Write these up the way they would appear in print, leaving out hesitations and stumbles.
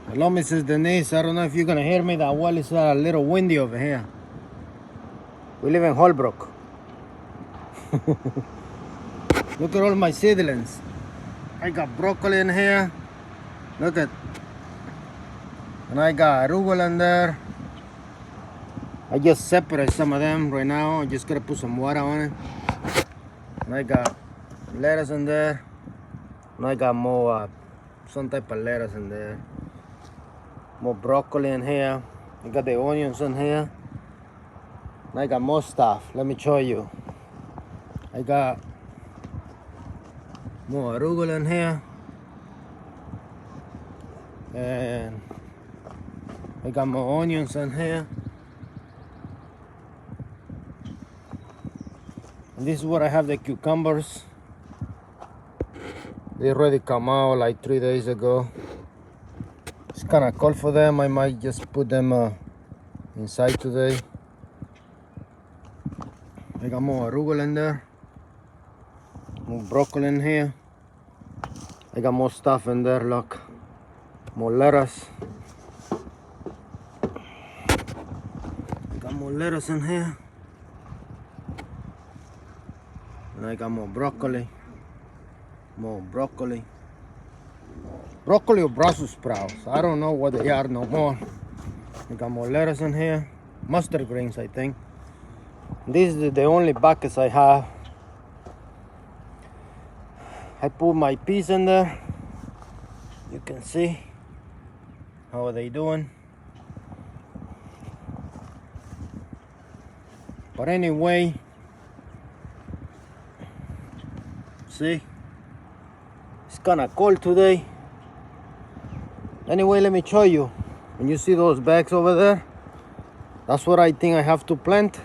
Hello, Mrs. Denise. I don't know if you're gonna hear me that well. It's a little windy over here. We live in Holbrook. Look at all my seedlings. I got broccoli in here. Look at. And I got arugula in there. I just separate some of them right now. I just gotta put some water on it. And I got lettuce in there. And I got more, some type of lettuce in there. More broccoli in here. I got the onions in here. And I got more stuff. Let me show you. I got more arugula in here. And I got more onions in here. And this is where I have the cucumbers. They already come out like 3 days ago. It's kind of cold for them. I might just put them inside today. I got more arugula in there. More broccoli in here. I got more stuff in there, look. More lettuce. I got more lettuce in here. And I got more broccoli. More broccoli. Broccoli or Brussels sprouts. I don't know what they are no more. I got more lettuce in here. Mustard greens, I think. These are the only buckets I have. I put my peas in there. You can see how are they doing. But anyway, see, it's kind of cold today. Anyway, let me show you. When you see those bags over there, that's what I think I have to plant.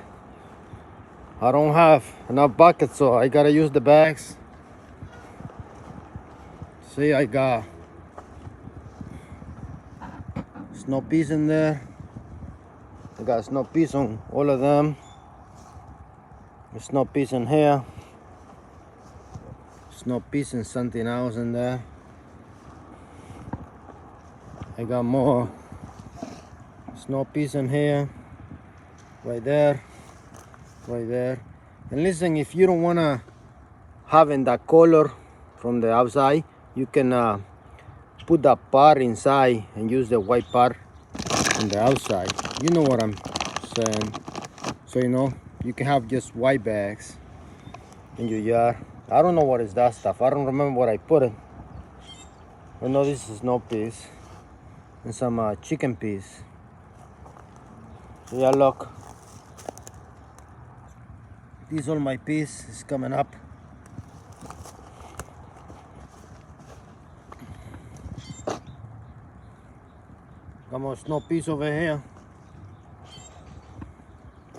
I don't have enough buckets, so I gotta use the bags. See, I got snow peas in there. I got snow peas on all of them. There's snow peas in here. Snow peas and something else in there. I got more snow peas in here. Right there. Right there. And listen, if you don't wanna have in that color from the outside, you can put that part inside and use the white part on the outside. You know what I'm saying. So you know, you can have just white bags in your yard. I don't know what is that stuff. I don't remember what I put it. I know this is snow peas and some chicken peas. So yeah, look. These all my peas is coming up. Got more snow peas over here.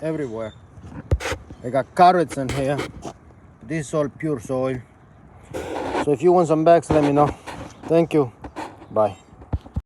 Everywhere. I got carrots in here. This is all pure soil. So if you want some bags, let me know. Thank you. Bye.